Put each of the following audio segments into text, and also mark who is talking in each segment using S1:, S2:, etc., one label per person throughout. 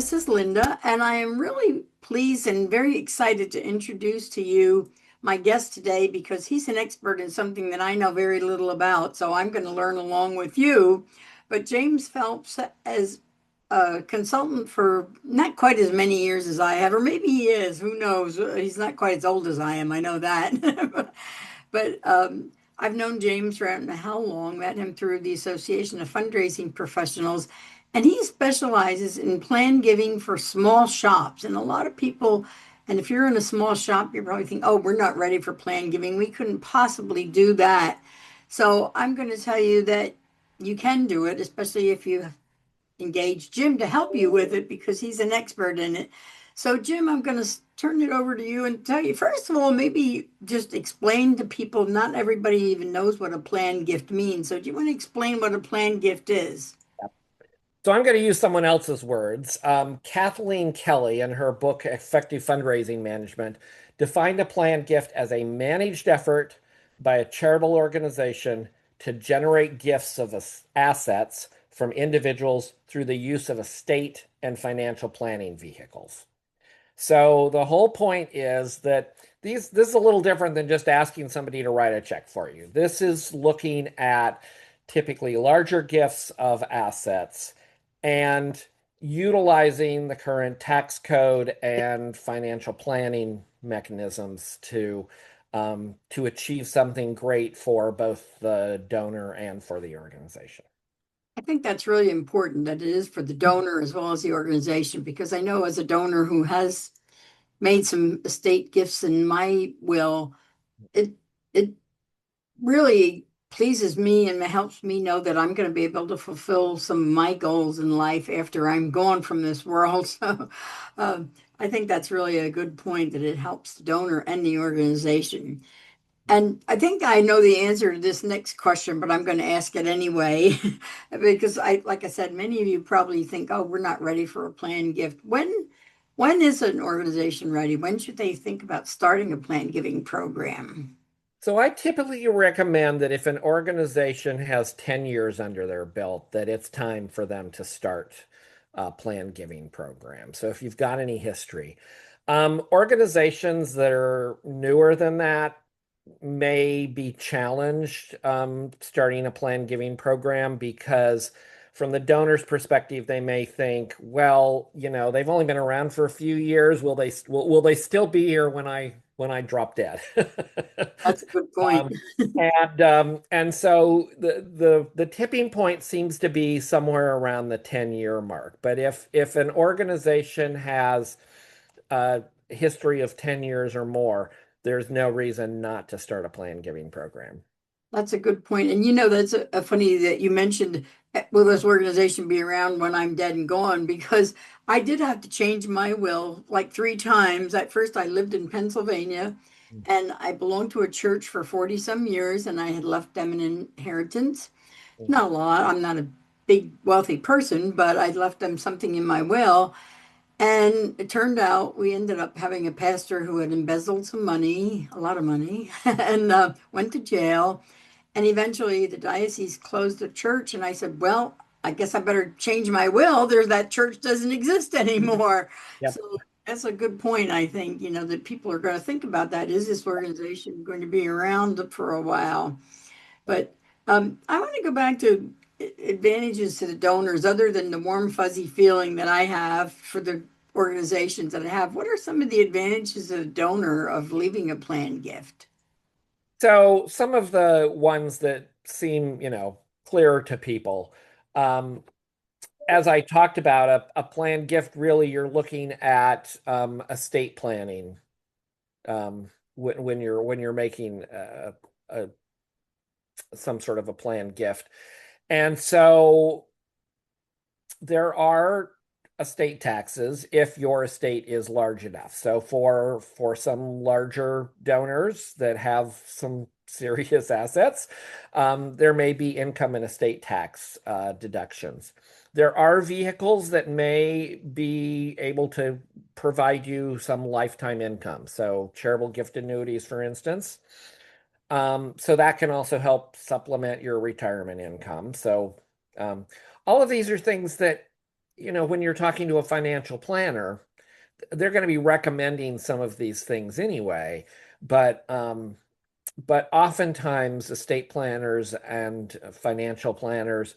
S1: this is Linda, and I am really pleased and very excited to introduce to you my guest today because he's an expert in something that I know very little about. So I'm going to learn along with you. But James Phelps is a consultant for not quite as many years as I have, or maybe he is. Who knows? He's not quite as old as I am. I know that. But I've known James for I don't know how long, met him through the Association of Fundraising Professionals, and he specializes in plan giving for small shops. And a lot of people, and if you're in a small shop, you probably think, oh, we're not ready for plan giving. We couldn't possibly do that. So I'm going to tell you that you can do it, especially if you engage Jim to help you with it because he's an expert in it. So, Jim, I'm going to turn it over to you and tell you, first of all, maybe just explain to people, not everybody even knows what a planned gift means. So, do you want to explain what a planned gift is?
S2: So I'm going to use someone else's words. Kathleen Kelly, in her book Effective Fundraising Management, defined a planned gift as a managed effort by a charitable organization to generate gifts of assets from individuals through the use of estate and financial planning vehicles. So the whole point is that this is a little different than just asking somebody to write a check for you. This is looking at typically larger gifts of assets and utilizing the current tax code and financial planning mechanisms to achieve something great for both the donor and for the organization.
S1: I think that's really important that it is for the donor as well as the organization, because I know as a donor who has made some estate gifts in my will, it it really pleases me and helps me know that I'm going to be able to fulfill some of my goals in life after I'm gone from this world. So I think that's really a good point that it helps the donor and the organization. And I think I know the answer to this next question, but I'm going to ask it anyway, because like I said, many of you probably think, oh, we're not ready for a planned gift. When is an organization ready? When should they think about starting a planned giving program?
S2: So I typically recommend that if an organization has 10 years under their belt, that it's time for them to start a planned giving program. So if you've got any history, organizations that are newer than that may be challenged starting a planned giving program because from the donor's perspective, they may think, well, they've only been around for a few years. Will they still be here when I drop dead?
S1: That's a good point.
S2: Um, and so the tipping point seems to be somewhere around the 10-year mark. But if an organization has a history of 10 years or more, there's no reason not to start a plan giving program.
S1: That's a good point. And that's a funny that you mentioned, will this organization be around when I'm dead and gone? Because I did have to change my will like three times. At first, I lived in Pennsylvania and I belonged to a church for 40 some years and I had left them an inheritance. Not a lot. I'm not a big wealthy person, but I left them something in my will. And it turned out we ended up having a pastor who had embezzled some money, a lot of money, and went to jail. And eventually the diocese closed the church. And I said, well, I guess I better change my will. There's that church doesn't exist anymore.
S2: Yep.
S1: So that's a good point, I think, that people are going to think about that. Is this organization going to be around for a while? But I want to go back to advantages to the donors, other than the warm, fuzzy feeling that I have for the organizations that I have. What are some of the advantages of a donor of leaving a planned gift?
S2: So some of the ones that seem, clearer to people, um, as I talked about, a planned gift, really, you're looking at estate planning when you're making some sort of a planned gift. And so there are estate taxes if your estate is large enough. So for some larger donors that have some serious assets, there may be income and estate tax deductions. There are vehicles that may be able to provide you some lifetime income. So charitable gift annuities, for instance. So that can also help supplement your retirement income. So all of these are things that when you're talking to a financial planner, they're going to be recommending some of these things anyway. But but oftentimes estate planners and financial planners,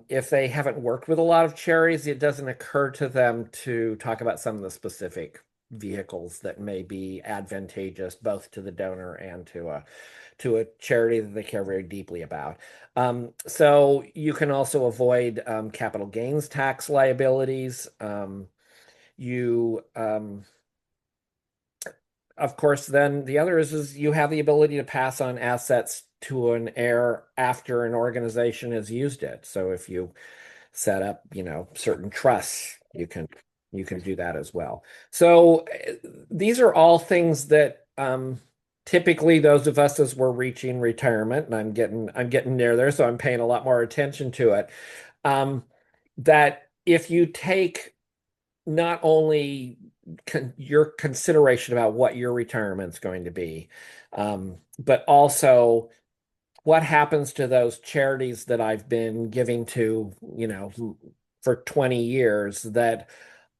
S2: if they haven't worked with a lot of charities, it doesn't occur to them to talk about some of the specific vehicles that may be advantageous both to the donor and to a charity that they care very deeply about. So you can also avoid capital gains tax liabilities. You Of course, then the other is you have the ability to pass on assets to an heir after an organization has used it. So if you set up, certain trusts, you can do that as well. So these are all things that typically those of us as we're reaching retirement, and I'm getting near there, so I'm paying a lot more attention to it. Um, that if you take not only your consideration about what your retirement's going to be, but also what happens to those charities that I've been giving to, for 20 years that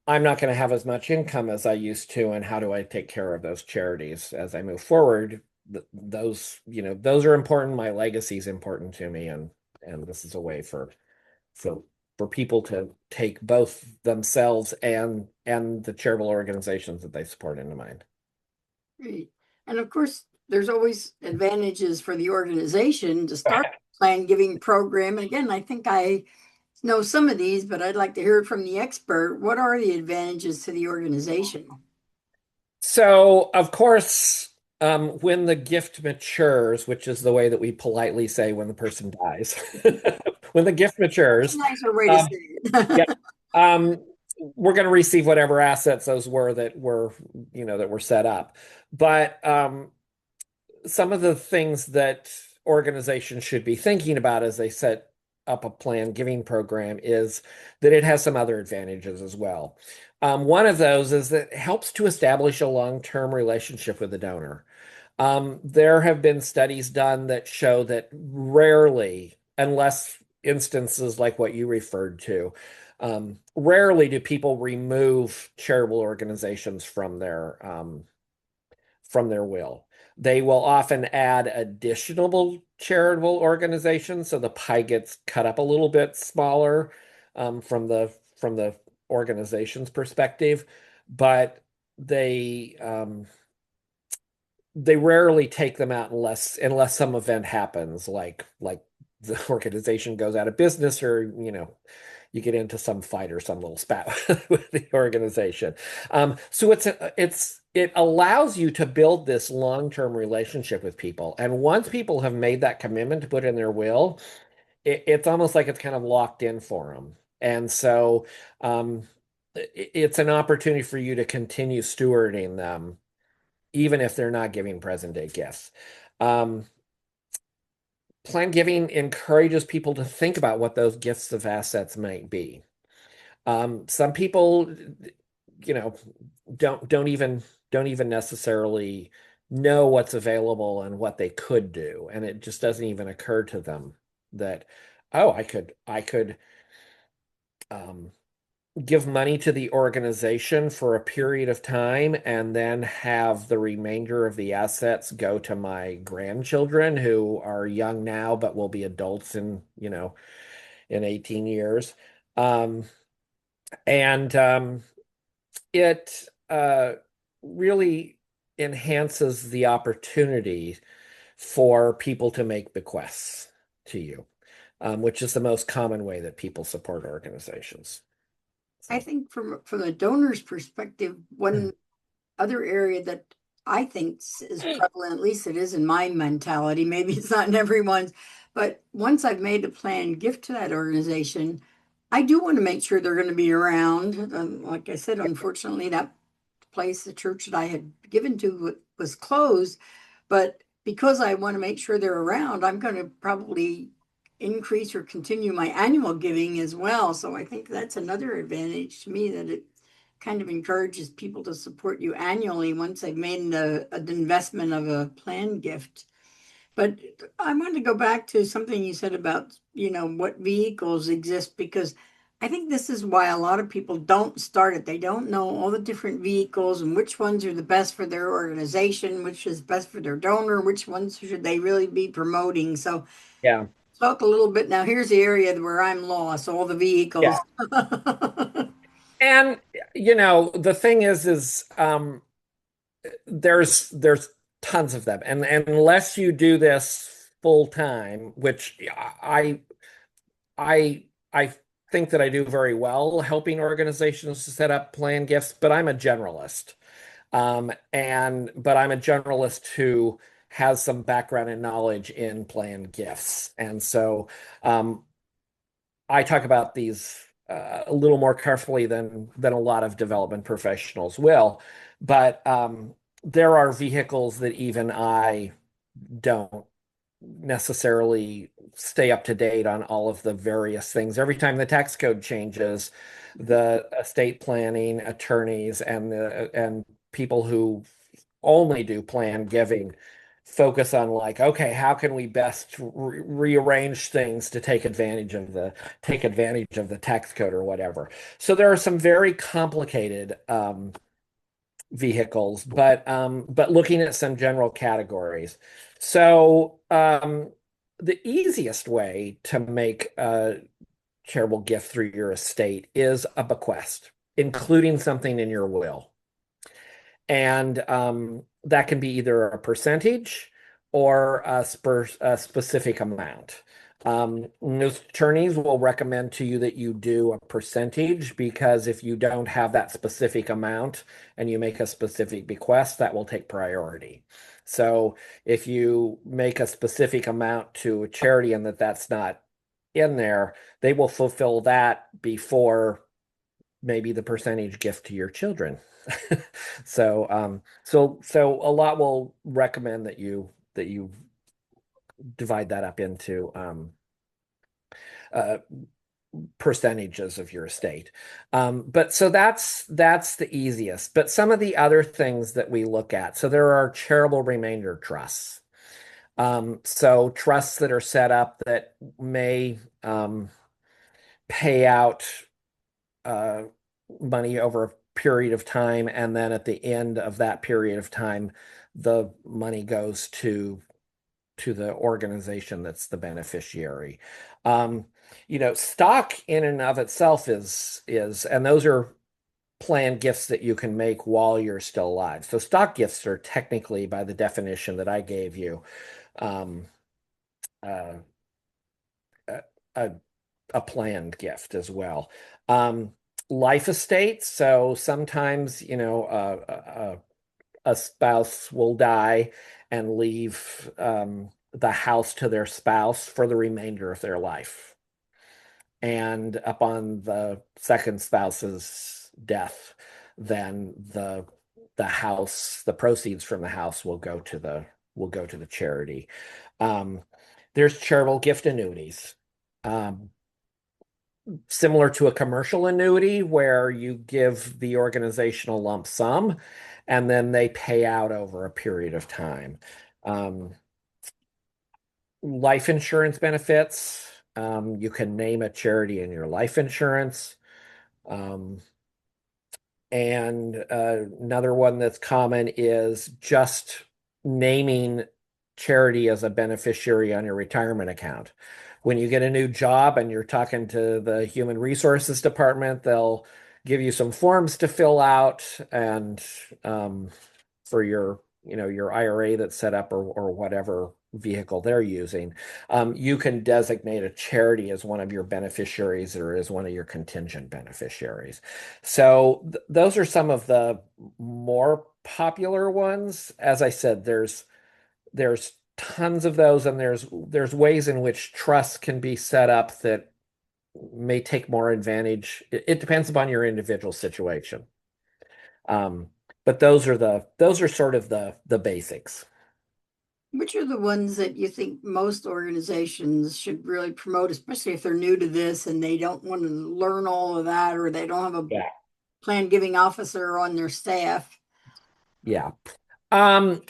S2: I'm not going to have as much income as I used to, and how do I take care of those charities as I move forward? Those are important. My legacy is important to me, and this is a way for for people to take both themselves and the charitable organizations that they support into mind.
S1: Great. And of course, there's always advantages for the organization to start a plan giving program. And again, I think I know some of these, but I'd like to hear it from the expert. What are the advantages to the organization?
S2: So, of course, when the gift matures, which is the way that we politely say when the person dies, when the gift
S1: That's a
S2: matures,
S1: nicer way to
S2: um,
S1: say
S2: yeah,
S1: it.
S2: um, we're going to receive whatever assets those were that were set up. But some of the things that organizations should be thinking about as they set up a planned giving program is that it has some other advantages as well. One of those is that it helps to establish a long-term relationship with the donor. There have been studies done that show that rarely, unless instances like what you referred to, rarely do people remove charitable organizations from their will. They will often add additional charitable organizations, so the pie gets cut up a little bit smaller from the organization's perspective, but they rarely take them out unless some event happens, like the organization goes out of business, or you get into some fight or some little spat with the organization. So it allows you to build this long-term relationship with people. And once people have made that commitment to put in their will, it's almost like it's kind of locked in for them. And so it's an opportunity for you to continue stewarding them, even if they're not giving present day gifts. Um, Plan giving encourages people to think about what those gifts of assets might be. Some people, you know, don't even necessarily know what's available and what they could do, and it just doesn't even occur to them that, oh, I could um, give money to the organization for a period of time and then have the remainder of the assets go to my grandchildren who are young now but will be adults in 18 years. Um, and It really enhances the opportunity for people to make bequests to you, which is the most common way that people support organizations.
S1: I
S2: So,
S1: think from the donor's perspective, one other area that I think is prevalent, at least it is in my mentality, maybe it's not in everyone's, but once I've made a planned gift to that organization, I do want to make sure they're going to be around. Like I said, unfortunately, that place, the church that I had given to was closed. But because I want to make sure they're around, I'm going to probably increase or continue my annual giving as well. So I think that's another advantage to me, that it kind of encourages people to support you annually once they've made an investment of a planned gift. But I want to go back to something you said about, what vehicles exist, because I think this is why a lot of people don't start it. They don't know all the different vehicles and which ones are the best for their organization, which is best for their donor, which ones should they really be promoting. So
S2: Yeah.
S1: talk a little bit now. Here's the area where I'm lost, all the
S2: Yeah.
S1: vehicles.
S2: And the thing is there's tons of them. And unless you do this full time, which I think that I do very well helping organizations to set up plan gifts, but I'm a generalist. But I'm a generalist who has some background and knowledge in plan gifts. And so um, I talk about these a little more carefully than a lot of development professionals will. But there are vehicles that even I don't necessarily stay up to date on all of the various things. Every time the tax code changes, the estate planning attorneys and people who only do plan giving focus on like, okay, how can we best rearrange things to take advantage of the tax code or whatever. So there are some very complicated vehicles, but looking at some general categories. So the easiest way to make a charitable gift through your estate is a bequest, including something in your will. And that can be either a percentage or a specific amount. Most attorneys will recommend to you that you do a percentage because if you don't have that specific amount and you make a specific bequest, that will take priority. So if you make a specific amount to a charity and that's not in there, they will fulfill that before maybe the percentage gift to your children. So a lot will recommend that you divide that up into uh, percentages of your estate. But so that's the easiest. But some of the other things that we look at, so there are charitable remainder trusts. So trusts that are set up that may pay out uh, money over a period of time, and then at the end of that period of time, the money goes to the organization that's the beneficiary. Um, stock in and of itself and those are planned gifts that you can make while you're still alive. So stock gifts are technically, by the definition that I gave you, um, uh, a, a planned gift as well. Um, Life estate. So sometimes, a spouse will die and leave the house to their spouse for the remainder of their life. And upon the second spouse's death, then the proceeds from the house will go to the charity. Um, there's charitable gift annuities. Um, Similar to a commercial annuity where you give the organization a lump sum and then they pay out over a period of time. Um, Life insurance benefits. You can name a charity in your life insurance. Um, and another one that's common is just naming charity as a beneficiary on your retirement account. When you get a new job and you're talking to the human resources department, they'll give you some forms to fill out and for your IRA that's set up or whatever vehicle they're using, you can designate a charity as one of your beneficiaries or as one of your contingent beneficiaries. So those are some of the more popular ones. As I said, there's tons of those, and there's ways in which trusts can be set up that may take more advantage. It depends upon your individual situation. Um, but those are sort of the basics.
S1: Which are the ones that you think most organizations should really promote, especially if they're new to this and they don't want to learn all of that, or they don't have a
S2: Yeah.
S1: plan giving officer on their staff?
S2: Yeah. Um,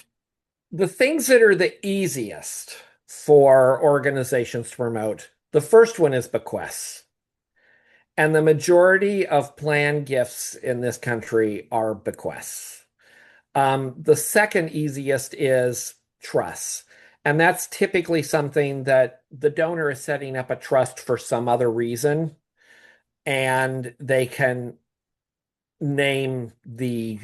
S2: the things that are the easiest for organizations to promote, the first one is bequests. And the majority of plan gifts in this country are bequests. The second easiest is trusts. And that's typically something that the donor is setting up a trust for some other reason, and they can name the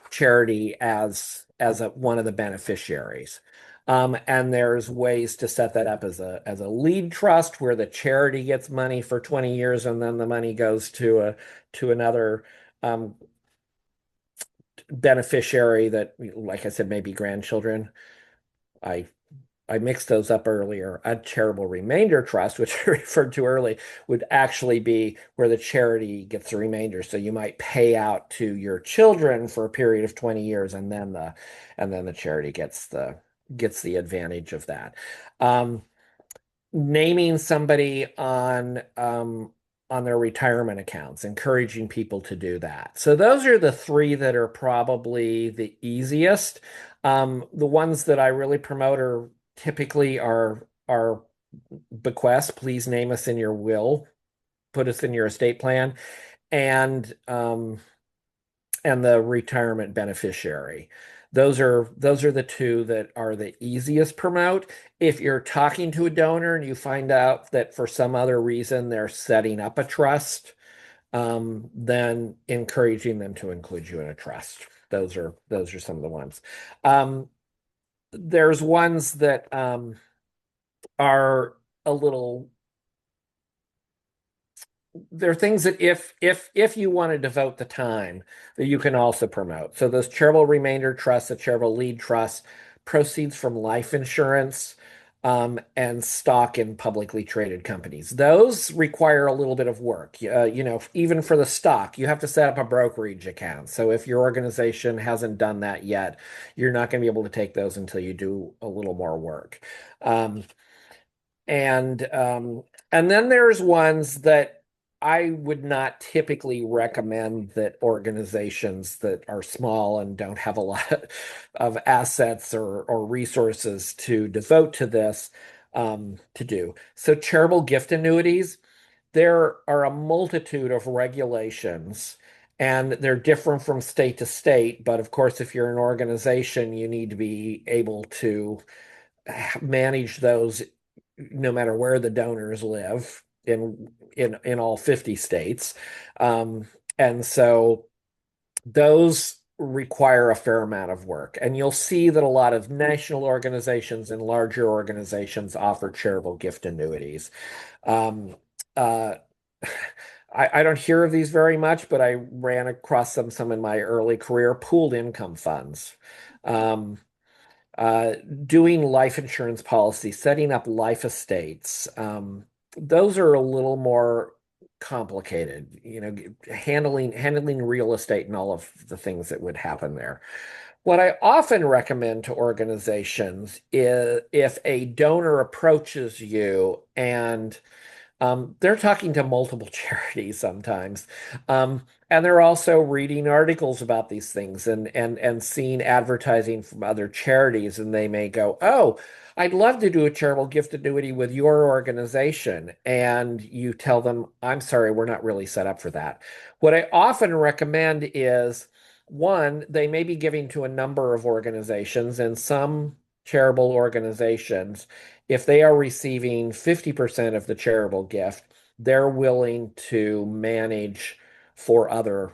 S2: charity as one of the beneficiaries. And there's ways to set that up as a lead trust where the charity gets money for 20 years and then the money goes to another um, beneficiary that, like I said, maybe grandchildren. I I mixed those up earlier. A charitable remainder trust, which I referred to early, would actually be where the charity gets the remainder. So you might pay out to your children for a period of 20 years, and then the charity gets the advantage of that. Um, Naming somebody on their retirement accounts, encouraging people to do that. So those are the three that are probably the easiest. The ones that I really promote are typically are bequests. Please name us in your will, put us in your estate plan, and the retirement beneficiary. Those are the two that are the easiest promote. If you're talking to a donor and you find out that for some other reason they're setting up a trust, then encouraging them to include you in a trust. Those are some of the ones. There's ones that are a little there are things that if you want to devote the time that you can also promote. So those charitable remainder trusts, the charitable lead trust, proceeds from life insurance, and stock in publicly traded companies. Those require a little bit of work. Even for the stock, you have to set up a brokerage account. So if your organization hasn't done that yet, you're not going to be able to take those until you do a little more work. Um, and and then there's ones that I would not typically recommend that organizations that are small and don't have a lot of assets or resources to devote to this to do. So charitable gift annuities, there are a multitude of regulations. And they're different from state to state. But of course, if you're an organization, you need to be able to manage those no matter where the donors live in all 50 states. And so those require a fair amount of work. And you'll see that a lot of national organizations and larger organizations offer charitable gift annuities. Um, uh, I don't hear of these very much, but I ran across some in my early career, pooled income funds. Um, uh, Doing life insurance policies, setting up life estates. Those are a little more complicated, handling real estate and all of the things that would happen there. What I often recommend to organizations is if a donor approaches you and they're talking to multiple charities sometimes. And they're also reading articles about these things and seeing advertising from other charities. And they may go, "Oh, I'd love to do a charitable gift annuity with your organization." And you tell them, "I'm sorry, we're not really set up for that." What I often recommend is one, they may be giving to a number of organizations, and some charitable organizations, if they are receiving 50% of the charitable gift, they're willing to manage for other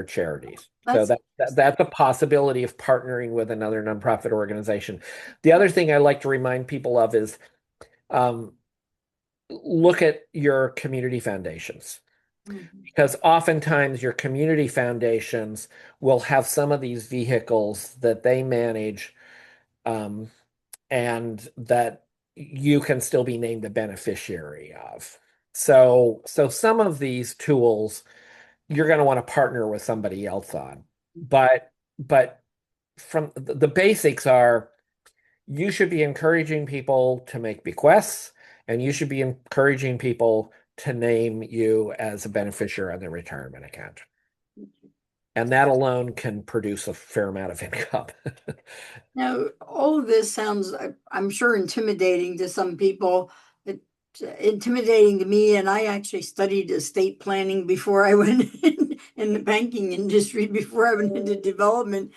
S2: charities. So
S1: That's
S2: that's a possibility of partnering with another nonprofit organization. The other thing I like to remind people of is um, look at your community foundations,
S1: mhm.
S2: because oftentimes your community foundations will have some of these vehicles that they manage, um, and that you can still be named a beneficiary of. So some of these tools you're going to want to partner with somebody else on. But from the basics are you should be encouraging people to make bequests, and you should be encouraging people to name you as a beneficiary on their retirement account. And that alone can produce a fair amount of income.
S1: Now, all of this sounds, I'm sure, intimidating to some people. intimidating to me. And I actually studied estate planning before I went in the banking industry, before I went into development,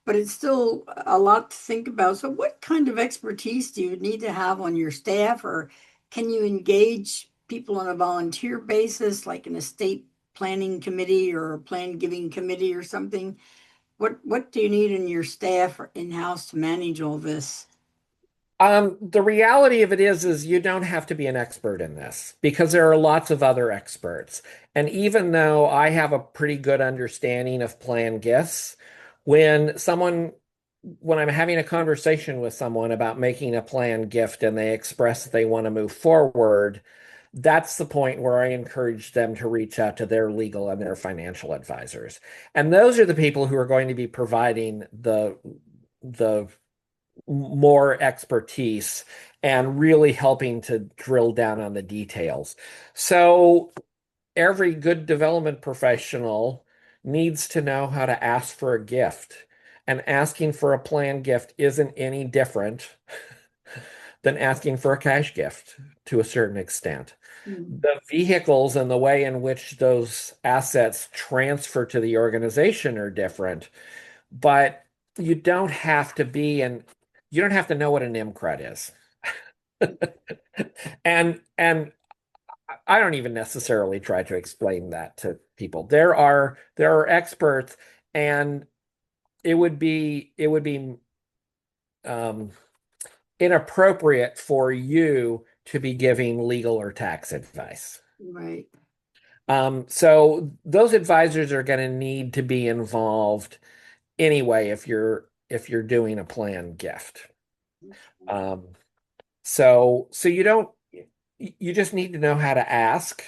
S1: but it's still a lot to think about. So, what kind of expertise do you need to have on your staff, or can you engage people on a volunteer basis, like an estate planning committee or a plan giving committee or something? What do you need in your staff or in-house to manage all this?
S2: The reality of it is you don't have to be an expert in this because there are lots of other experts. And even though I have a pretty good understanding of plan gifts, when someone, when I'm having a conversation with someone about making a plan gift and they express that they want to move forward, that's the point where I encourage them to reach out to their legal and their financial advisors. And those are the people who are going to be providing the more expertise and really helping to drill down on the details. So every good development professional needs to know how to ask for a gift. And asking for a planned gift isn't any different than asking for a cash gift to a certain extent.
S1: Mm.
S2: The vehicles and the way in which those assets transfer to the organization are different, but you don't have to be in, you don't have to know what an IMCRED is. And I don't even necessarily try to explain that to people. There are experts, and it would be um, inappropriate for you to be giving legal or tax advice.
S1: Right.
S2: So those advisors are going to need to be involved anyway if you're doing a planned gift. Um, so you just need to know how to ask,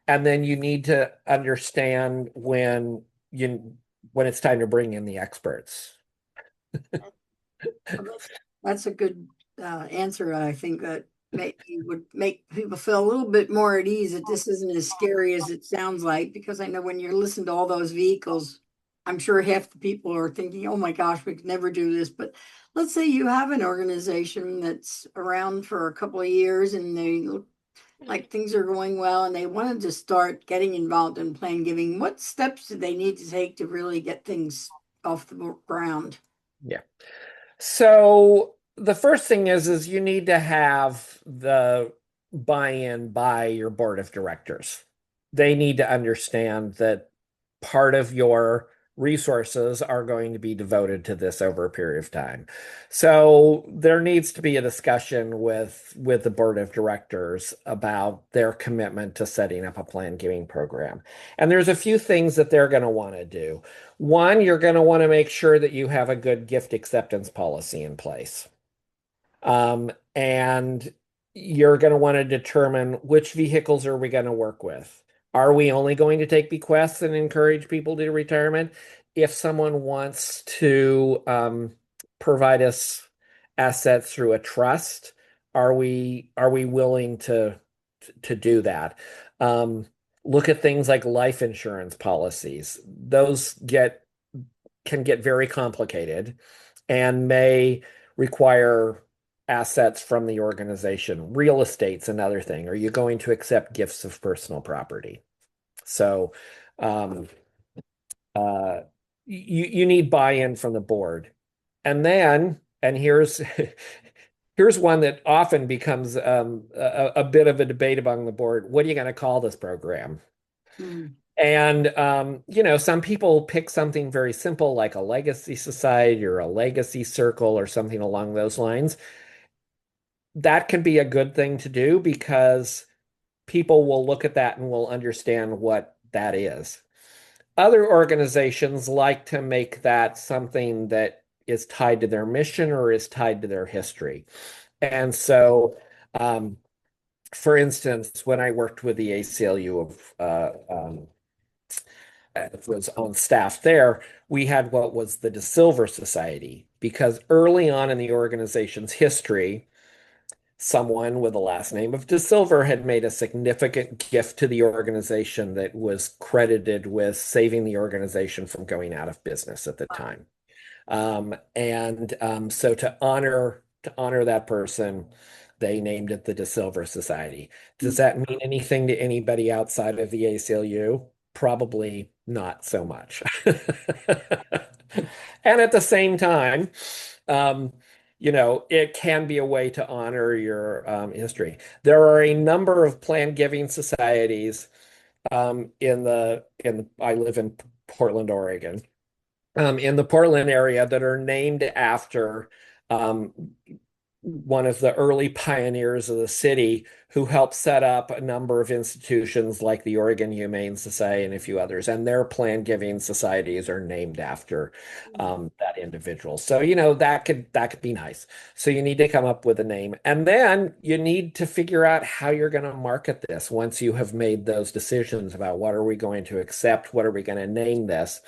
S2: and then you need to understand when it's time to bring in the experts.
S1: Well, that's a good answer. I think that maybe would make people feel a little bit more at ease that this isn't as scary as it sounds like. Because I know when you listen to all those vehicles, I'm sure half the people are thinking, "Oh my gosh, we could never do this." But let's say you have an organization that's around for a couple of years and they look like things are going well and they wanted to start getting involved in plan giving. What steps do they need to take to really get things off the ground?
S2: Yeah. So the first thing is you need to have the buy-in by your board of directors. They need to understand that part of your resources are going to be devoted to this over a period of time. So there needs to be a discussion with the board of directors about their commitment to setting up a plan giving program. And there's a few things that they're going to want to do. One, you're going to want to make sure that you have a good gift acceptance policy in place. And you're going to want to determine which vehicles are we going to work with. Are we only going to take bequests and encourage people to retirement? If someone wants to provide us assets through a trust, are we willing to do that? Um, Look at things like life insurance policies. Those can get very complicated and may require assets from the organization. Real estate's another thing. Are you going to accept gifts of personal property? So um, uh, you need buy-in from the board. And then, and here's one that often becomes a bit of a debate among the board. What are you going to call this program?
S1: Hmm.
S2: And some people pick something very simple like a legacy society or a legacy circle or something along those lines. That can be a good thing to do because people will look at that and will understand what that is. Other organizations like to make that something that is tied to their mission or is tied to their history. And so, for instance, when I worked with the ACLU was on staff there, we had what was the De Silver Society, because early on in the organization's history, someone with the last name of De Silver had made a significant gift to the organization that was credited with saving the organization from going out of business at the time. And so to honor that person, they named it the De Silva Society. Does that mean anything to anybody outside of the ACLU? Probably not so much. And at the same time, um, it can be a way to honor your history. There are a number of plan giving societies I live in Portland, Oregon, in the Portland area that are named after um, one of the early pioneers of the city who helped set up a number of institutions like the Oregon Humane Society and a few others. And their plan giving societies are named after that individual. So, that could be nice. So you need to come up with a name. And then you need to figure out how you're going to market this once you have made those decisions about what are we going to accept, what are we going to name this.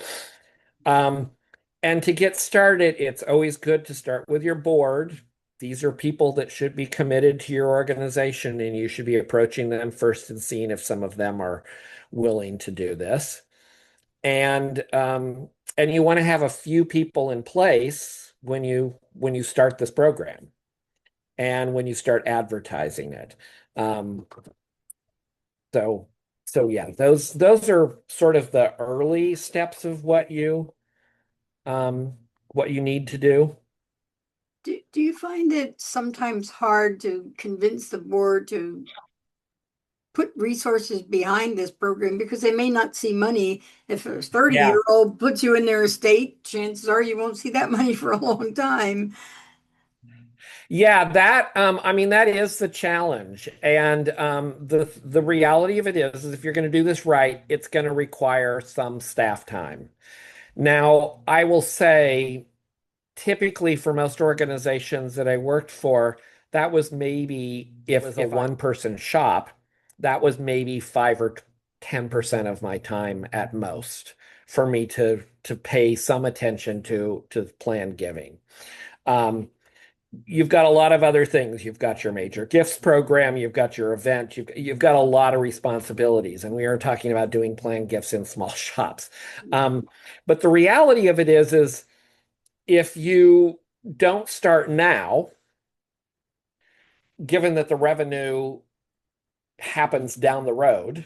S2: Um, and to get started, it's always good to start with your board. These are people that should be committed to your organization, and you should be approaching them first and seeing if some of them are willing to do this. And you want to have a few people in place when you start this program and when you start advertising it. Um, so so yeah, those are sort of the early steps of what you need to do.
S1: Do you find it sometimes hard to convince the board to put resources behind this program because they may not see money? If a 30
S2: Yeah.
S1: year old puts you in their estate, chances are you won't see that money for a long time.
S2: Yeah, I mean that is the challenge. And the reality of it is if you're going to do this right, it's going to require some staff time. Now, I will say typically for most organizations that I worked for, that was maybe if it was a one person shop, that was maybe 5 or 10% of my time at most for me to pay some attention to plan giving. Um, you've got a lot of other things. You've got your major gifts program, you've got your event, you've got a lot of responsibilities, and we are talking about doing planned gifts in small shops. But the reality of it is if you don't start now, given that the revenue happens down the road,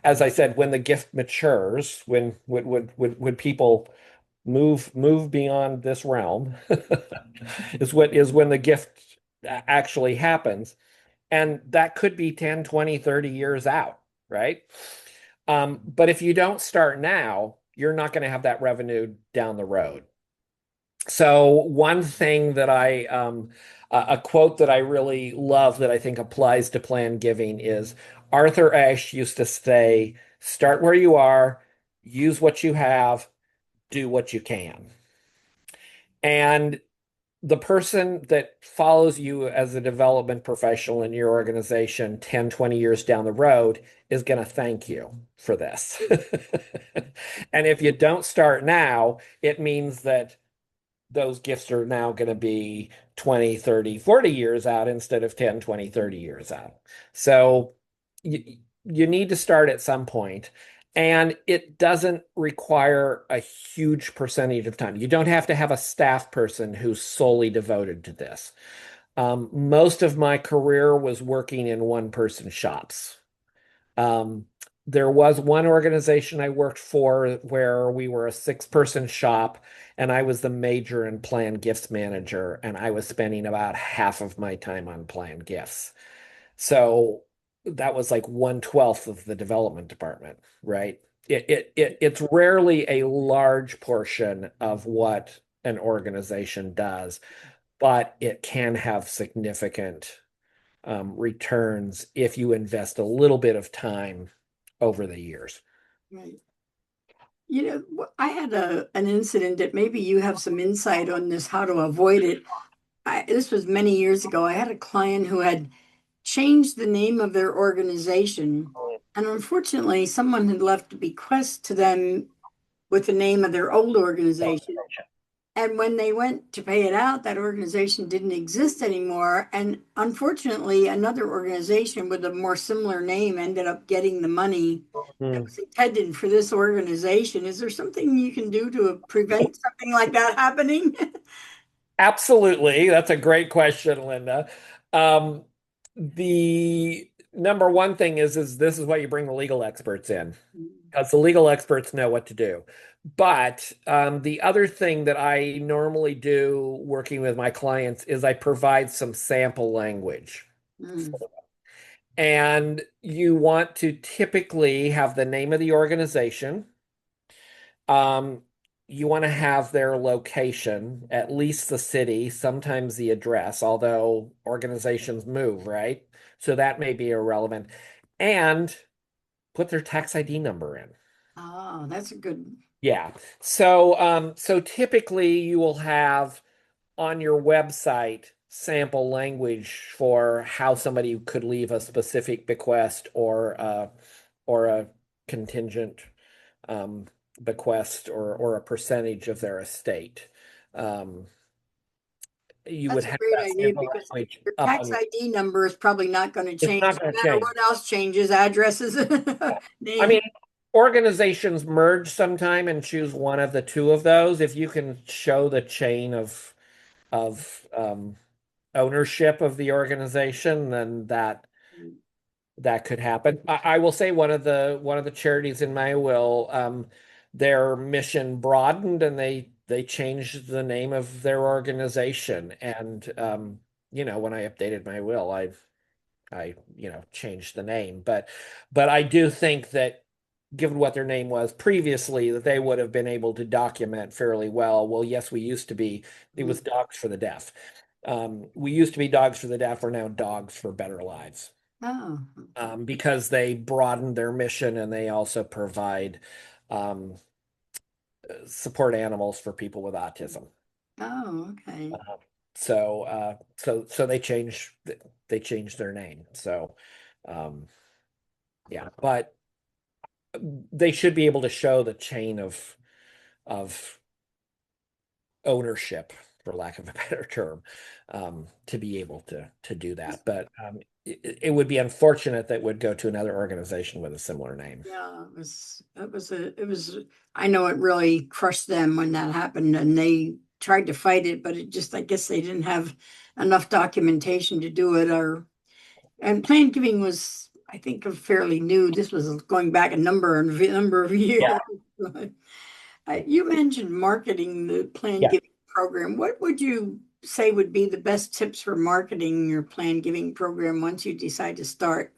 S2: as I said, when the gift matures, when people move beyond this realm, is when the gift actually happens. And that could be 10, 20, 30 years out, right? But if you don't start now, you're not going to have that revenue down the road. So one thing that a quote that I really love that I think applies to plan giving is Arthur Ashe used to say, start where you are, use what you have, do what you can. And the person that follows you as a development professional in your organization 10, 20 years down the road is going to thank you for this. And if you don't start now, it means that those gifts are now going to be 20, 30, 40 years out instead of 10, 20, 30 years out. So you need to start at some point, and it doesn't require a huge percentage of time. You don't have to have a staff person who's solely devoted to this. Most of my career was working in one-person shops. Um, there was one organization I worked for where we were a six-person shop, and I was the major and planned gifts manager, and I was spending about half of my time on planned gifts. So that was like 1/12 of the development department, right? It's rarely a large portion of what an organization does, but it can have significant returns if you invest a little bit of time over the years.
S1: Right. I had an incident that maybe you have some insight on this, how to avoid it. This was many years ago. I had a client who had changed the name of their organization, and unfortunately, someone had left a bequest to them with the name of their old organization. And when they went to pay it out, that organization didn't exist anymore. And unfortunately, another organization with a more similar name ended up getting the money that
S2: Hmm.
S1: was intended for this organization. Is there something you can do to prevent something like that happening?
S2: Absolutely. That's a great question, Linda. Um, the number one thing is this is why you bring the legal experts in, because the legal experts know what to do. But the other thing that I normally do working with my clients is I provide some sample language.
S1: Mm.
S2: And you want to typically have the name of the organization. Um, you want to have their location, at least the city, sometimes the address, although organizations move, right? So that may be irrelevant. And put their tax ID number in.
S1: Oh, that's a good.
S2: Yeah. So typically you will have on your website sample language for how somebody could leave a specific bequest or a contingent um, bequest or a percentage of their estate. Um, you would
S1: That's a
S2: have
S1: great
S2: that
S1: idea
S2: sample
S1: because
S2: language
S1: your
S2: up on
S1: tax
S2: your.
S1: ID number is probably not going to
S2: It's
S1: change
S2: not going to
S1: no matter
S2: change.
S1: what else changes, addresses,
S2: I
S1: name.
S2: mean, organizations merge sometime and choose one of the two of those. If you can show the chain of ownership of the organization, then that could happen. I will say one of the charities in my will, their mission broadened and they changed the name of their organization. And when I updated my will, I changed the name. But I do think that given what their name was previously, that they would have been able to document fairly well. Well, yes, it was Dogs for the Deaf. We used to be Dogs for the Deaf, we're now Dogs for Better Lives.
S1: Oh,
S2: Because they broadened their mission and they also provide um, support animals for people with autism.
S1: oh, okay.
S2: So they changed their name. So um, yeah, but they should be able to show the chain of ownership, for lack of a better term, to be able to do that. But it would be unfortunate that would go to another organization with a similar name.
S1: Yeah, it was, I know it really crushed them when that happened and they tried to fight it, but it just, I guess they didn't have enough documentation to do it and plan giving was, I think, a fairly new. This was going back a number of
S2: Yeah,
S1: years. You mentioned marketing the plan
S2: yeah.
S1: giving program. What would you say would be the best tips for marketing your plan giving program once you decide to start?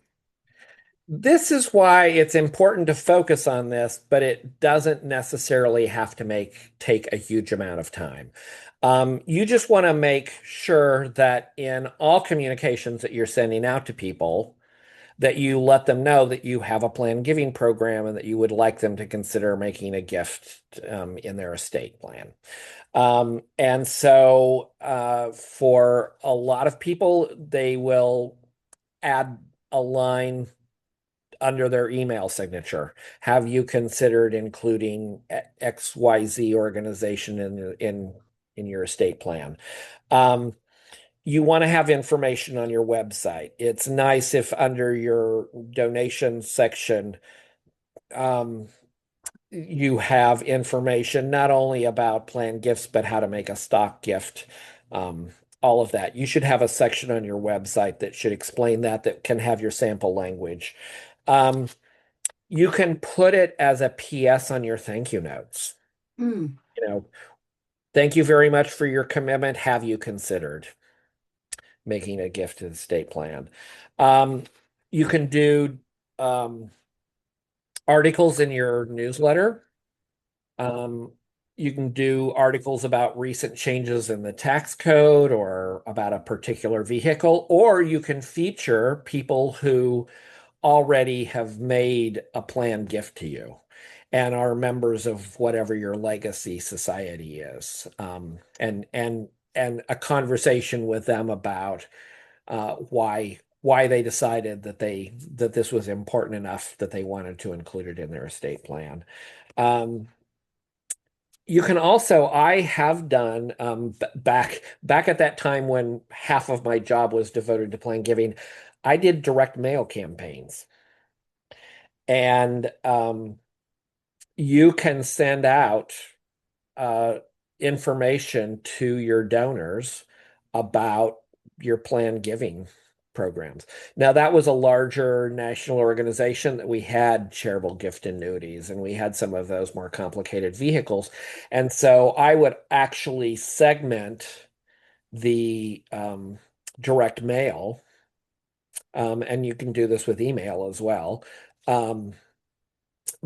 S2: This is why it's important to focus on this, but it doesn't necessarily have to take a huge amount of time. You just want to make sure that in all communications that you're sending out to people, that you let them know that you have a plan giving program and that you would like them to consider making a gift in their estate plan. And so for a lot of people, they will add a line under their email signature. Have you considered including XYZ organization in your estate plan? Um, you want to have information on your website. It's nice if under your donation section, um, you have information not only about planned gifts, but how to make a stock gift. Um, all of that. You should have a section on your website that should explain that can have your sample language. Um, you can put it as a PS on your thank you notes.
S1: Hmm.
S2: You know, thank you very much for your commitment. Have you considered making a gift to the estate plan? Um, you can do um, articles in your newsletter. Um, you can do articles about recent changes in the tax code or about a particular vehicle, or you can feature people who already have made a planned gift to you and are members of whatever your legacy society is. And a conversation with them about why they decided that this was important enough that they wanted to include it in their estate plan. Um, you can also, I have done back at that time when half of my job was devoted to plan giving, I did direct mail campaigns. And you can send out uh, information to your donors about your planned giving programs. Now that was a larger national organization that we had charitable gift annuities and we had some of those more complicated vehicles. And so I would actually segment the direct mail, and you can do this with email as well, um,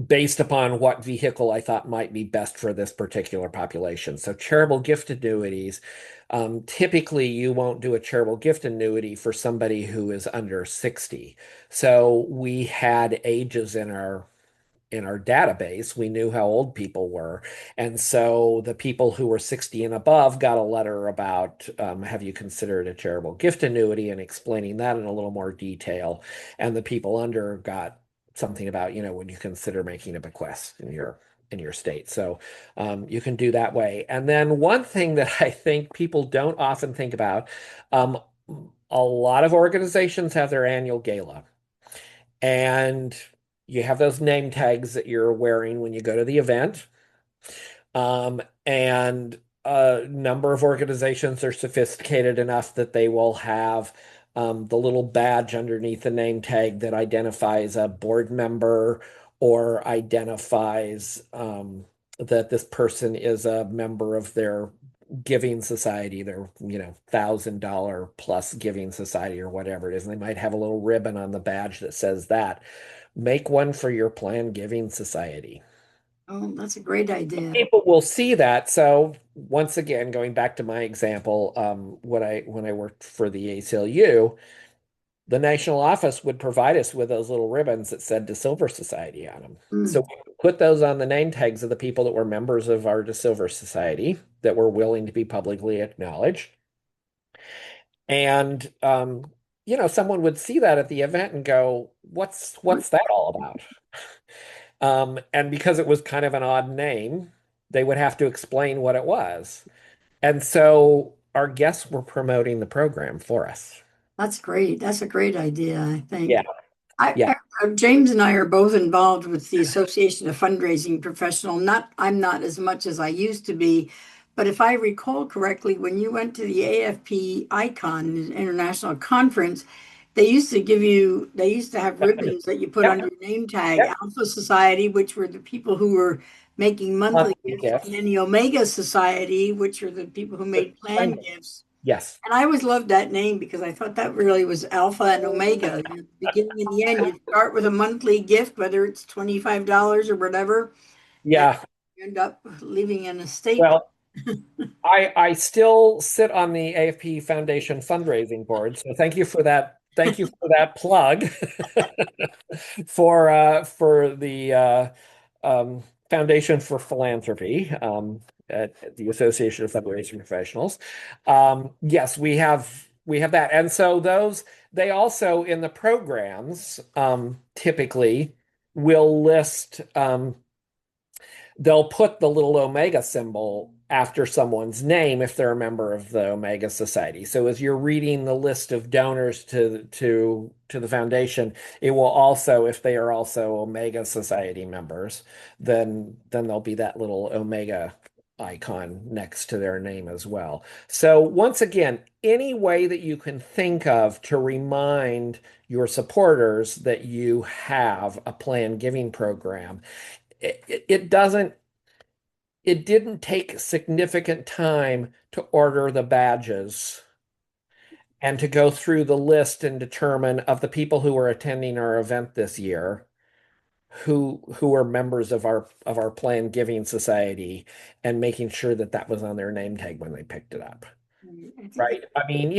S2: based upon what vehicle I thought might be best for this particular population. So charitable gift annuities, typically you won't do a charitable gift annuity for somebody who is under 60. So we had ages in our database. We knew how old people were. And so the people who were 60 and above got a letter about, have you considered a charitable gift annuity, and explaining that in a little more detail. And the people under got something about, would you consider making a bequest in your state? So you can do that way. And then one thing that I think people don't often think about, um, a lot of organizations have their annual gala. And you have those name tags that you're wearing when you go to the event. And a number of organizations are sophisticated enough that they will have the little badge underneath the name tag that identifies a board member or identifies that this person is a member of their giving society, their, $1,000 plus giving society or whatever it is. And they might have a little ribbon on the badge that says that. Make one for your planned giving society.
S1: Oh, that's a great idea.
S2: People will see that. So once again, going back to my example, when I worked for the ACLU, the national office would provide us with those little ribbons that said DeSilver Society on them. So
S1: Mm.
S2: we would put those on the name tags of the people that were members of our DeSilver Society that were willing to be publicly acknowledged. And someone would see that at the event and go, what's that all about? And because it was kind of an odd name, they would have to explain what it was. And so our guests were promoting the program for us.
S1: That's great. That's a great idea, I
S2: Yeah,
S1: think.
S2: yeah.
S1: James and I are both involved with the Association of Fundraising Professional. I'm not as much as I used to be, but if I recall correctly, when you went to the AFP Icon International Conference, they used to have ribbons that you put on
S2: Yep,
S1: your name tag,
S2: yep.
S1: Alpha Society, which were the people who were making monthly
S2: Monthly
S1: gifts, and
S2: gift.
S1: then the Omega Society, which are the people who made planned gifts.
S2: Yes.
S1: And I always loved that name because I thought that really was Alpha and Omega. The beginning and the end. You start with a monthly gift, whether it's $25 or whatever, and
S2: Yeah.
S1: you end up leaving an estate.
S2: Well, I still sit on the AFP Foundation fundraising board, so thank you for that. Thank you for that plug for the Foundation for Philanthropy at the Association of Fundraising Professionals. Yes, we have that, and so those they also in the programs typically will list. They'll put the little omega symbol after someone's name if they're a member of the Omega Society. So as you're reading the list of donors to the foundation, it will also, if they are also Omega Society members, then there'll be that little Omega icon next to their name as well. So once again, any way that you can think of to remind your supporters that you have a planned giving program, it doesn't it didn't take significant time to order the badges and to go through the list and determine of the people who were attending our event this year who are members of our planned giving society, and making sure that that was on their name tag when they picked it up.
S1: I think that
S2: Right. I mean,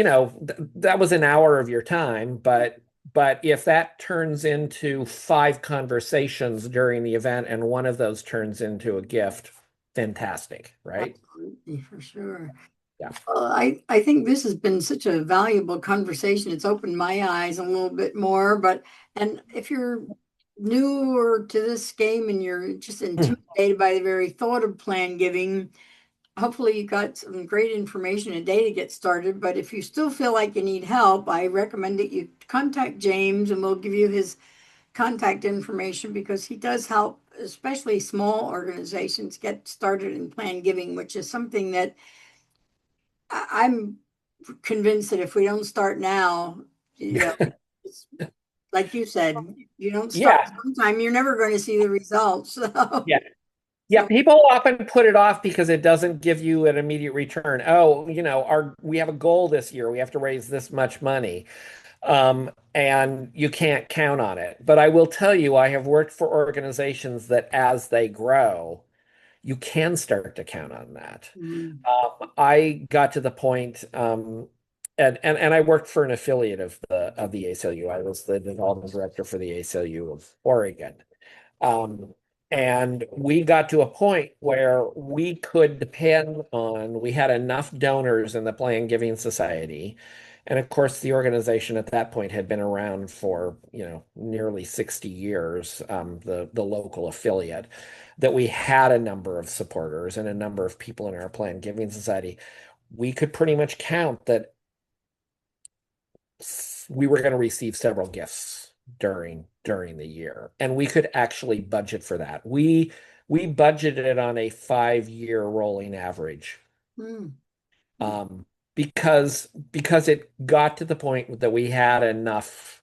S2: that was an hour of your time, but if that turns into 5 conversations during the event and one of those turns into a gift, fantastic, right?
S1: absolutely for sure.
S2: Yeah.
S1: Well, I think this has been such a valuable conversation. It's opened my eyes a little bit more, and if you're newer to this game and you're just intimidated by the very thought of plan giving, hopefully you got some great information today to get started. But if you still feel like you need help, I recommend that you contact James and we'll give you his contact information because he does help, especially small organizations, get started in plan giving, which is something that I'm convinced that if we don't start now, you know, it's like you said, you don't start
S2: Yeah,
S1: sometime, you're never going to see the results.
S2: yeah. Yeah,
S1: So,
S2: people often put it off because it doesn't give you an immediate return. Oh, we have a goal this year. We have to raise this much money. And you can't count on it. But I will tell you, I have worked for organizations that as they grow, you can start to count on that.
S1: mm,
S2: I got to the point, and I worked for an affiliate of the ACLU. I was the development director for the ACLU of Oregon. Um, and we got to a point where we could depend on, we had enough donors in the Plan Giving Society. And of course, the organization at that point had been around for, nearly 60 years, the local affiliate, that we had a number of supporters and a number of people in our Plan Giving Society. We could pretty much count that we were going to receive several gifts during the year, and we could actually budget for that. We budgeted on a 5-year rolling average,
S1: mm,
S2: um, because it got to the point that we had enough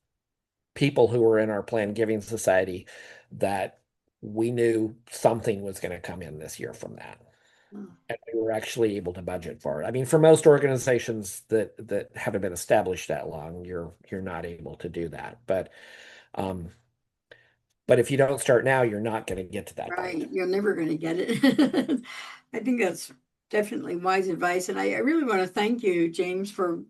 S2: people who were in our Plan Giving Society that we knew something was going to come in this year from that.
S1: mm,
S2: And we were actually able to budget for it. I mean, for most organizations that haven't been established that long, you're not able to do that. Um, but if you don't start now, you're not going to get to that point.
S1: right, you're never going to get it. I think that's definitely wise advice, and I really want to thank you, James, for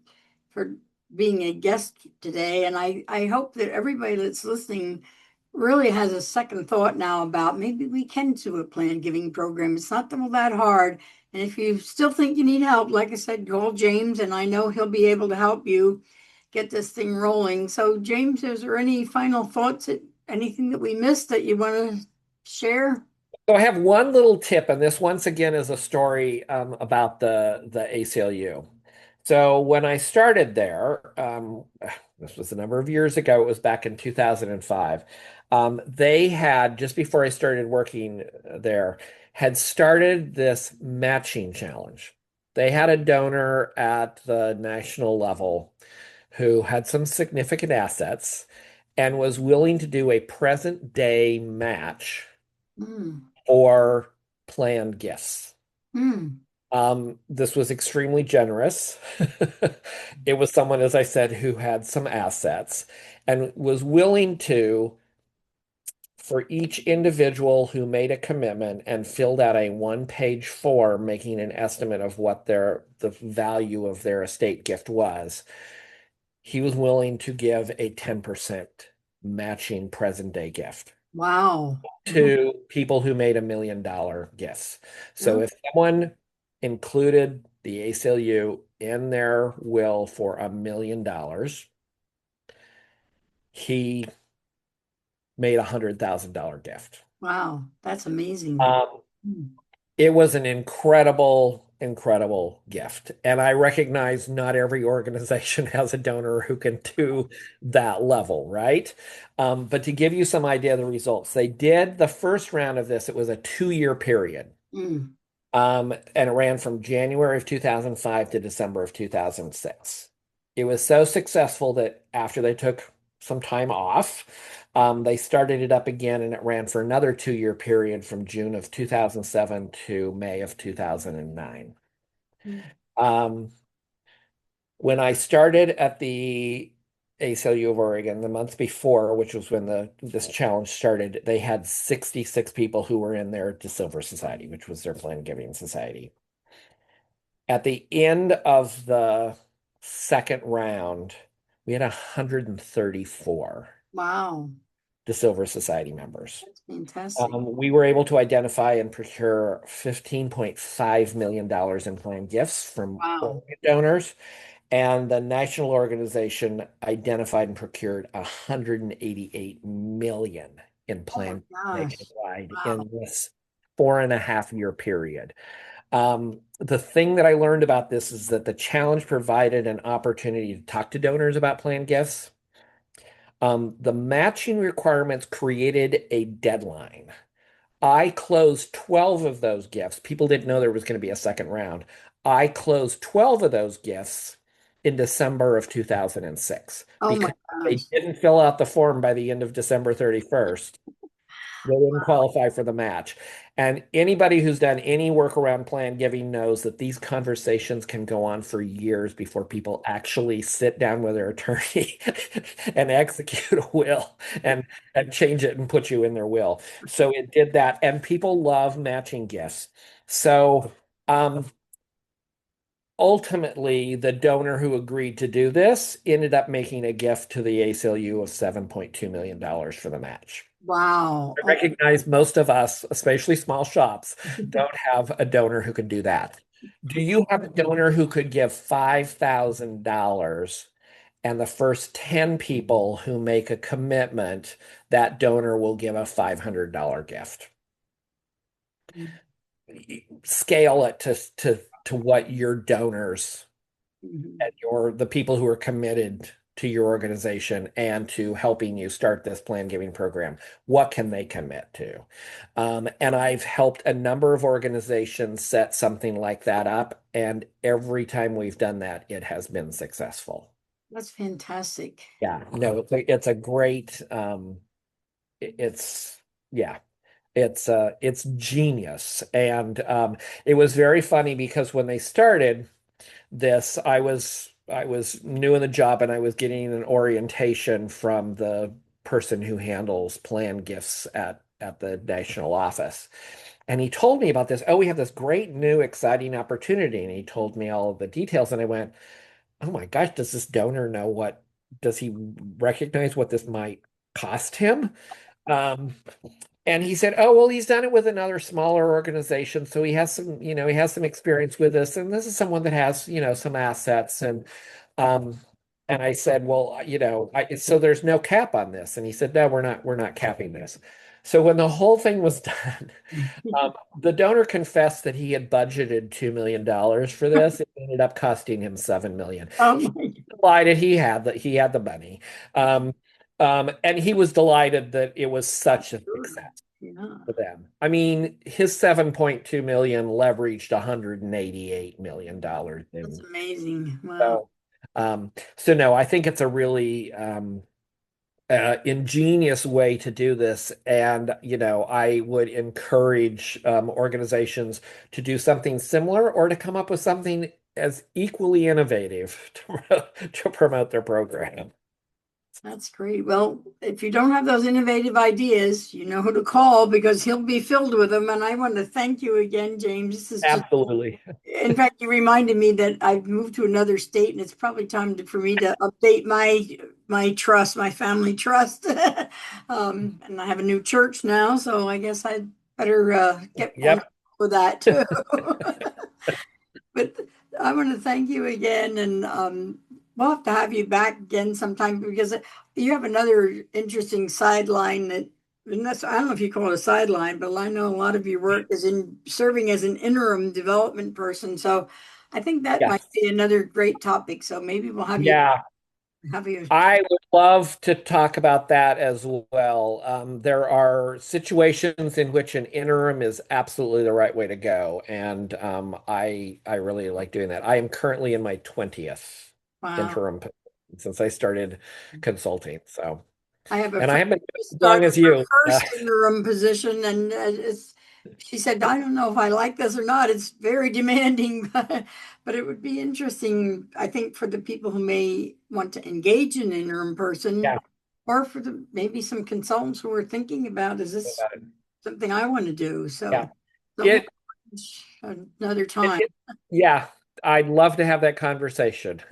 S1: being a guest today. And I hope that everybody that's listening really has a second thought now about maybe we can do a plan giving program. It's not all that hard. And if you still think you need help, like I said, call James, and I know he'll be able to help you get this thing rolling. So, James, is there any final thoughts, anything that we missed that you want to share?
S2: So I have one little tip, and this once again is a story about the ACLU. So when I started there, this was a number of years ago. It was back in 2005. They had, just before I started working there, had started this matching challenge. They had a donor at the national level who had some significant assets and was willing to do a present day match
S1: Mm,
S2: or planned gifts.
S1: mm,
S2: This was extremely generous. It was someone, as I said, who had some assets and was willing to, for each individual who made a commitment and filled out a one-page form making an estimate of what the value of their estate gift was, he was willing to give a 10% matching present day gift
S1: wow.
S2: to people who made $1 million gifts. So
S1: Oh,
S2: if someone included the ACLU in their will for $1 million, he made $100,000 gift.
S1: wow, that's amazing.
S2: Um,
S1: Mm,
S2: it was an incredible gift. And I recognize not every organization has a donor who can do that level, right? But to give you some idea of the results, they did the first round of this, it was a 2-year period.
S1: mm,
S2: And it ran from January of 2005 to December of 2006. It was so successful that after they took some time off, they started it up again, and it ran for another 2-year period from June of 2007 to May of 2009.
S1: mm.
S2: Um, when I started at the ACLU of Oregon the month before, which was when this challenge started, they had 66 people who were in their DeSilver Society, which was their plan giving society. At the end of the second round, we had 134
S1: Wow,
S2: DeSilver Society members.
S1: that's fantastic.
S2: We were able to identify and procure $15.5 million in planned gifts from
S1: Wow.
S2: Oregon donors. And the national organization identified and procured 188 million in
S1: Oh my
S2: planned
S1: gosh.
S2: nationwide
S1: Wow.
S2: in this 4.5-year period. The thing that I learned about this is that the challenge provided an opportunity to talk to donors about planned gifts. The matching requirements created a deadline. I closed 12 of those gifts. People didn't know there was going to be a second round. I closed 12 of those gifts in December of 2006
S1: Oh my
S2: because they
S1: gosh.
S2: didn't fill out the form by the end of December 31st. They didn't qualify for the match. And anybody who's done any work around plan giving knows that these conversations can go on for years before people actually sit down with their attorney and execute a will and change it and put you in their will. So it did that. And people love matching gifts. So ultimately, the donor who agreed to do this ended up making a gift to the ACLU of $7.2 million for the match.
S1: Wow.
S2: I
S1: Oh,
S2: recognize most of us, especially small shops, don't have a donor who can do that. Do you have a donor who could give $5,000 and the first 10 people who make a commitment, that donor will give a $500 gift? Scale it to what your donors
S1: mhm.
S2: and the people who are committed to your organization and to helping you start this plan giving program, what can they commit to? And I've helped a number of organizations set something like that up, and every time we've done that, it has been successful.
S1: That's fantastic.
S2: Yeah, no, it's a great it's yeah, it's genius. And it was very funny because when they started this, I was new in the job and I was getting an orientation from the person who handles plan gifts at the national office. And he told me about this. Oh, we have this great new exciting opportunity. And he told me all of the details. And I went, oh my gosh, does this donor know does he recognize what this might cost him? Um, and he said, "Oh, well, he's done it with another smaller organization, so he has some experience with this, and this is someone that has, some assets." Um, and I said, "Well, so there's no cap on this." And he said, "No, we're not capping this." So when the whole thing was done, um, the donor confessed that he had budgeted $2 million for this. It ended up costing him $7 million.
S1: Oh my
S2: Delighted he had the money. Um, and he was delighted that it was such a
S1: God.
S2: success
S1: Yeah,
S2: for them. I mean, his 7.2 million leveraged $188 million
S1: that's
S2: in
S1: amazing. Wow.
S2: so no, I think it's a really ingenious way to do this. And, I would encourage organizations to do something similar or to come up with something as equally innovative to promote their program.
S1: That's great. Well, if you don't have those innovative ideas, you know who to call because he'll be filled with them. And I want to thank you again, James. This is just,
S2: Absolutely.
S1: in fact, you reminded me that I've moved to another state and it's probably time for me to update my trust, my family trust. And I have a new church now, so I guess I'd better get on
S2: Yep.
S1: with that too. But I want to thank you again, and we'll have to have you back again sometime because you have another interesting sideline and that's, I don't know if you call it a sideline, but I know a lot of your work is in serving as an interim development person. So I think that might
S2: Yes.
S1: be another great topic. So maybe we'll
S2: Yeah.
S1: have you.
S2: I would love to talk about that as well. There are situations in which an interim is absolutely the right way to go, and I really like doing that. I am currently in my 20th
S1: Wow.
S2: interim since I started consulting. So,
S1: I have a
S2: and I
S1: friend
S2: haven't been
S1: who
S2: as long
S1: started
S2: as you.
S1: her first interim position, and she said, "I don't know if I like this or not. It's very demanding, but it would be interesting, I think, for the people who may want to engage an interim person,
S2: Yeah.
S1: or for maybe some consultants who are thinking about, is this something I want to do?"
S2: Yeah.
S1: So
S2: It,
S1: another
S2: it,
S1: time.
S2: it, yeah. I'd love to have that conversation.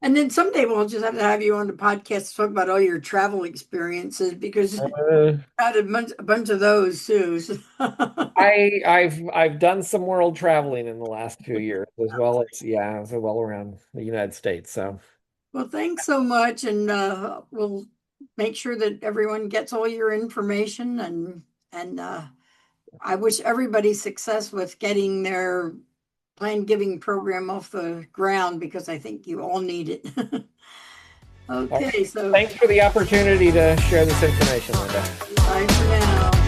S1: And then someday we'll just have to have you on the podcast to talk about all your travel experiences because
S2: Uh,
S1: had a bunch of those too. So
S2: I've done some world traveling in the last few years as well as well around the United States. So
S1: well, thanks so much, and we'll make sure that everyone gets all your information and I wish everybody success with getting their plan giving program off the ground because I think you all need it.
S2: all right.
S1: Okay, so
S2: Thanks for the opportunity to share this information, Linda.
S1: bye for now.